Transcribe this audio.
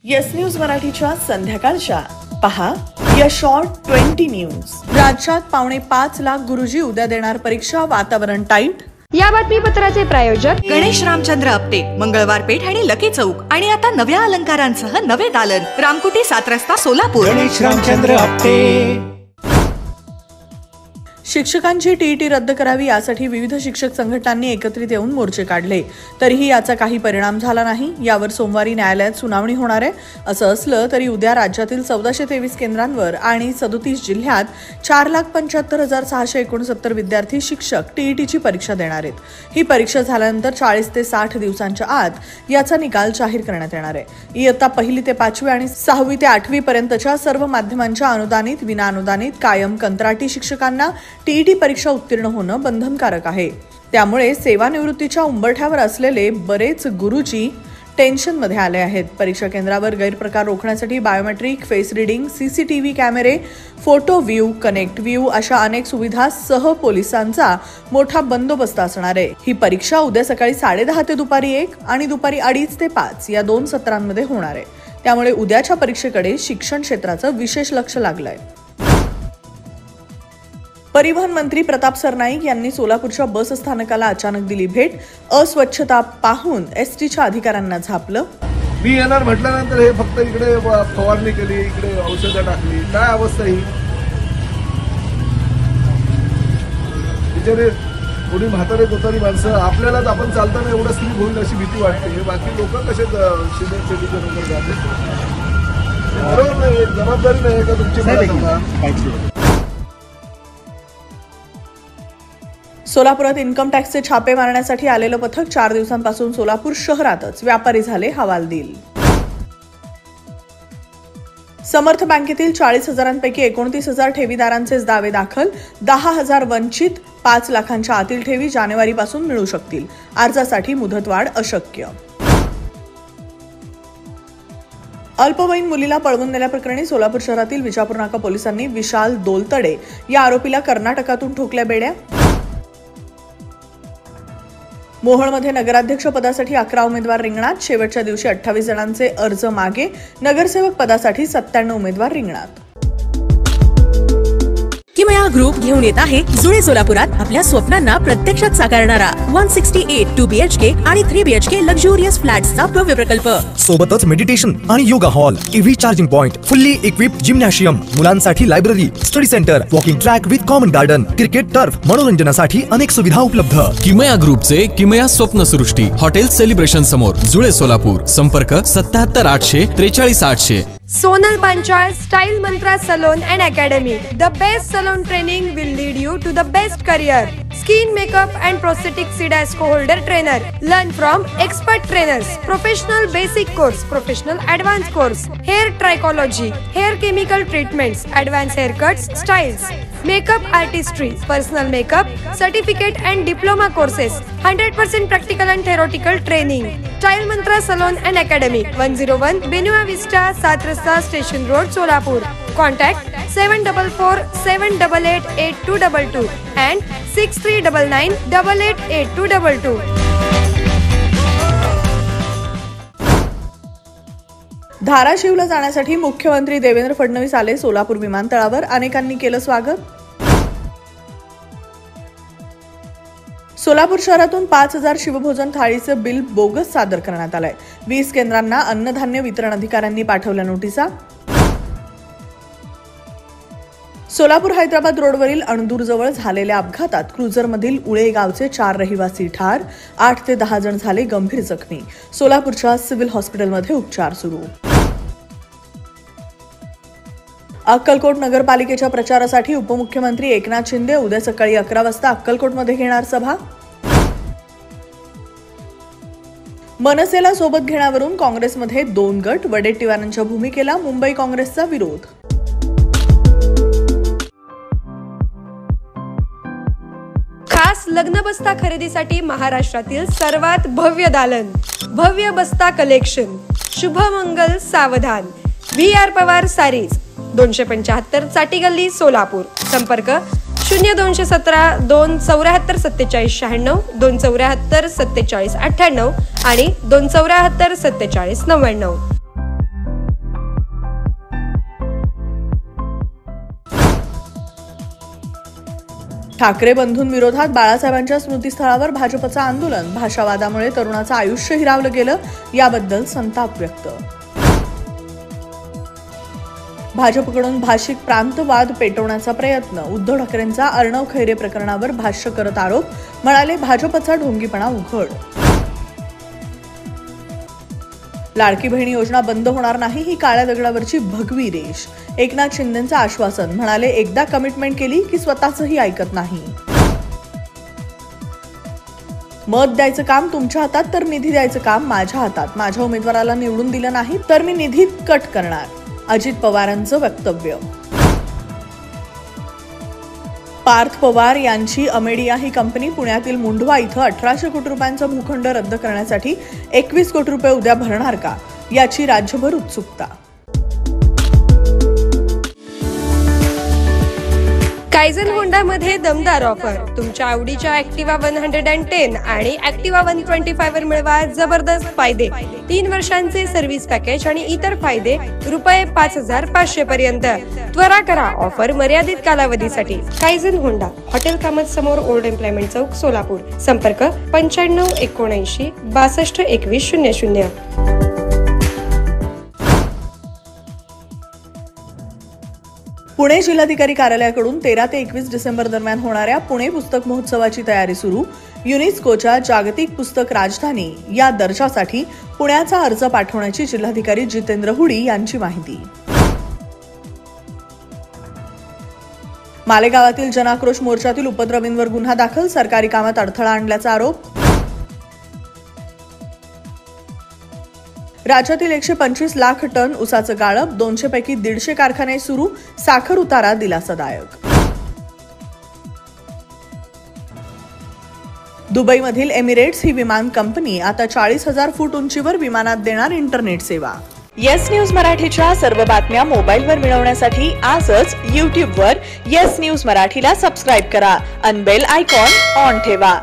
Yes news मराठीच्या संध्याकाळच्या पहा या शॉर्ट 20 न्यूज। राज्यात 5.5 लाख गुरुजी उद्या देणार परीक्षा, वातावरण टाईट। या बातमीपत्राचे प्रायोजक गणेश रामचंद्र आपटे, मंगळवार पेठ आणि लकी चौक, आणि आता नव्या अलंकारांसह नवे दालन, रामकुटी 7 रस्ता सोलापूर। गणेश रामचंद्र आपटे। शिक्षकांची टीईटी रद्द करावी यासाठी विविध शिक्षक संघटनांनी एकत्रित येऊन मोर्चे काढले, तरीही याचा काही परिणाम झाला नाही। यावर सोमवारी न्यायालयात सुनावणी होणार आहे। असं असलं तरी उद्या राज्यातील 1423 केंद्रांवर आणि 37 जिल्ह्यात 4,75,669 विद्यार्थी शिक्षक टीईटीची परीक्षा देणार आहेत। ही परीक्षा झाल्यानंतर 40 ते 60 दिवसांच्या आत याचा निकाल जाहीर करण्यात येणार आहे। इयत्ता 1ली ते 5वी आणि 6वी ते 8वी पर्यंतच्या सर्व माध्यमांच्या अनुदानित, विनाअनुदानित, कायम, कंत्राटी शिक्षकांना टीईटी परीक्षा उत्तीर्ण होणं बंधनकारक आहे। त्यामुळे सेवानिवृत्तीच्या उंबरठ्यावर असलेले बरेच गुरुजी टेन्शनमध्ये आले आहेत। परीक्षा केंद्रावर गैरप्रकार रोखण्यासाठी बायोमेट्रिक, फेस रिडिंग, सीसीटीव्ही कॅमेरे, फोटो व्ह्यू, कनेक्ट व्ह्यू अशा अनेक सुविधासह पोलिसांचा मोठा बंदोबस्त असणार आहे। ही परीक्षा उद्या सकाळी 10:30 ते दुपारी 1 आणि दुपारी 2:30 ते 5 या 2 सत्रांमध्ये होणार आहे। त्यामुळे उद्याच्या परीक्षेकडे शिक्षण क्षेत्राचं विशेष लक्ष लागलंय। परिवहन मंत्री प्रताप सरनाईक यांनी सोलापूरच्या बस स्थानकाला अचानक दिली भेट। अस्वच्छता पाहून एसटीच्या अधिकाऱ्यांना झापलं। मी येणार म्हटल्यानंतर हे फक्त इकडे फवारणी केली, इकडे औषधं टाकली, काय अवस्था ही? बिचारे कोणी म्हातारे कोतारी माणसं, आपल्यालाच आपण चालताना एवढं स्लिप होईल अशी भीती वाटते। बाकी लोक कसे शेतीच्या नंतर जाते? बरोबर नाही, जबाबदारी नाही का तुमची? सोलापुरात इन्कम टॅक्सचे छापे मारण्यासाठी आलेलं पथक 4 दिवसांपासून सोलापूर शहरातच व्यापारी झाले हवालदिल। समर्थ बँकेतील 40,000 29,000 ठेवीदारांचे दावे दाखल, 10,000 वंचित, 5 लाखांच्या आतील ठेवी जानेवारीपासून मिळू शकतील। अर्जासाठी मुदतवाढ अशक्य। अल्पवयीन मुलीला पळवून नेल्याप्रकरणी सोलापूर शहरातील विजापूर नाका पोलिसांनी विशाल दोलतडे या आरोपीला कर्नाटकातून ठोकल्या बेड्या। मोहोळमध्ये नगराध्यक्ष पदासाठी 11 उमेदवार रिंगणात, शेवटच्या दिवशी 28 जणांचे अर्ज मागे, नगरसेवक पदासाठी 97 उमेदवार रिंगणात। किमया ग्रुप घेऊन येत आहे जुळे सोलापुरात आपल्या स्वप्नांना प्रत्यक्षात साकारणारा 168 2 BHK आणि 3 BHK लक्झुरियस फ्लॅट्सचा भव्य प्रकल्प। सोबतच मेडिटेशन आणि yoga hall, EV charging point, fully equipped gymnasium, मुलांसाठी library, study centre, walking track with common garden, cricket turf, मनोरंजनासाठी अनेक सुविधा उपलब्ध। किमया ग्रुपचे किमया स्वप्नसृष्टी हॉटेल सेलिब्रेशन समोर, जुळे सोलापूर। संपर्क 77 800 43 800। Sonal Panchal Style Mantra Salon and Academy. The best salon training will lead you to the best career. Skin makeup and prosthetic CDASCO holder trainer. Learn from expert trainers. Professional basic course, professional advanced course. Hair trichology, hair chemical treatments, advanced haircuts, styles. Makeup artistry, personal makeup, certificate and diploma courses. 100% practical and theoretical training. Style Mantra Salon and Academy. 101 Benua Vista, 7 Rasta Station Road, Solapur. Contact 744 788 8222 and 6399 888222. धाराशिवला जाण्यासाठी मुख्यमंत्री देवेंद्र फडणवीस आले सोलापूर विमानतळावर, अनेकांनी केलं स्वागत। सोलापूर शहरातून 5,000 Shivbhojan थाळीचं bill bogus सादर करण्यात आलंय। 20 केंद्रांना अन्नधान्य वितरण अधिकाऱ्यांनी पाठवल्या नोटिसा। सोलापूर हैदराबाद रोडवरील अणदूरजवळ झालेल्या अपघातात क्रुझरमधील उळे गावचे 4 रहिवासी ठार, 8 ते 10 जण झाले गंभीर जखमी। सोलापूरच्या सिव्हिल हॉस्पिटलमध्ये उपचार सुरू। अक्कलकोट नगरपालिकेच्या प्रचारासाठी उपमुख्यमंत्री एकनाथ शिंदे उद्या सकाळी 11 वाजता अक्कलकोटमध्ये घेणार सभा। मनसेला सोबत घेण्यावरून काँग्रेसमध्ये 2 गट, वडेट्टीवारांच्या भूमिकेला मुंबई काँग्रेसचा विरोध। खास लग्न बस्ता खरेदीसाठी महाराष्ट्रातील सर्वात भव्य दालन, भव्य बस्ता कलेक्शन, शुभमंगल सावधान, VR पवार सारीज, 275 चाटी गल्ली सोलापूर। संपर्क 0217 274 47 96, 274 47 98 आणि 274 47 99। ठाकरे बंधूंविरोधात बाळासाहेबांच्या स्मृतीस्थळावर भाजपचं आंदोलन. भाषावादामुळे तरुणाचं आयुष्य हिरावलं गेलं, याबद्दल संताप व्यक्त. भाजपकडून भाषिक प्रांतवाद पेटवण्याचा प्रयत्न. उद्धव ठाकरेंचा अर्णव खैरे प्रकरणावर भाष्य करत आरोप. म्हणाले, भाजपचा ढोंगीपणा उघड. लाडकी बहीण योजना बंद होणार नाही, ही काळ्या दगडावरची भगवी रेष. एकनाथ शिंदेंचं आश्वासन. म्हणाले, एकदा कमिटमेंट केली की स्वतःचंही ऐकत नाही. मत द्यायचं काम तुमच्या हातात तर निधी द्यायचं काम माझ्या हातात. माझ्या उमेदवाराला निवडून दिलं नाही तर मी निधीत कट करणार. अजित पवारांचं वक्तव्य. पार्थ पवार यांची अमेडिया ही कंपनी पुण्यातील मुंढवा इथं 1800 कोटी रुपयांचा भूखंड रद्द करण्यासाठी 21 कोटी रुपये उद्या भरणार का, याची राज्यभर उत्सुकता. कायझन होंडामध्ये दमदार ऑफर. तुमच्या आवडीच्या ॲक्टिवा 110 आणि ॲक्टिवा 125 वर मिळवा जबरदस्त फायदे. 3 वर्षांचे सर्व्हिस पॅकेज आणि इतर फायदे रुपये 5,500 पर्यंत. त्वरा करा, ऑफर मर्यादित कालावधीसाठी. कायझन होंडा, हॉटेल कामत समोर, ओल्ड एम्प्लॉयमेंट चौक, सोलापूर. संपर्क 9579 62 21 00. पुणे जिल्हाधिकारी कार्यालयाकडून 13 ते 21 डिसेंबर दरम्यान होणाऱ्या पुणे पुस्तक महोत्सवाची तयारी सुरू. युनेस्कोच्या जागतिक पुस्तक राजधानी या दर्जासाठी पुण्याचा अर्ज पाठवण्याची जिल्हाधिकारी जितेंद्र हुडी यांची माहिती. मालेगावातील जनाक्रोश मोर्चातील उपद्रवींवर गुन्हा दाखल. सरकारी कामात अडथळा आणल्याचा आरोप. राज्यातील 125 लाख टन ऊसाचं गाळप. 200 पैकी 150 कारखाने सुरू. साखर उतारा दिलासादायक. दुबईमधील एमिरेट्स ही विमान कंपनी आता 40,000 फूट उंचीवर विमानात देणार इंटरनेट सेवा. येस न्यूज मराठीच्या सर्व बातम्या मोबाईलवर मिळवण्यासाठी आजच YouTubeवर येस न्यूज मराठीला सबस्क्राईब करा. अन बेल आयकॉन ऑन ठेवा.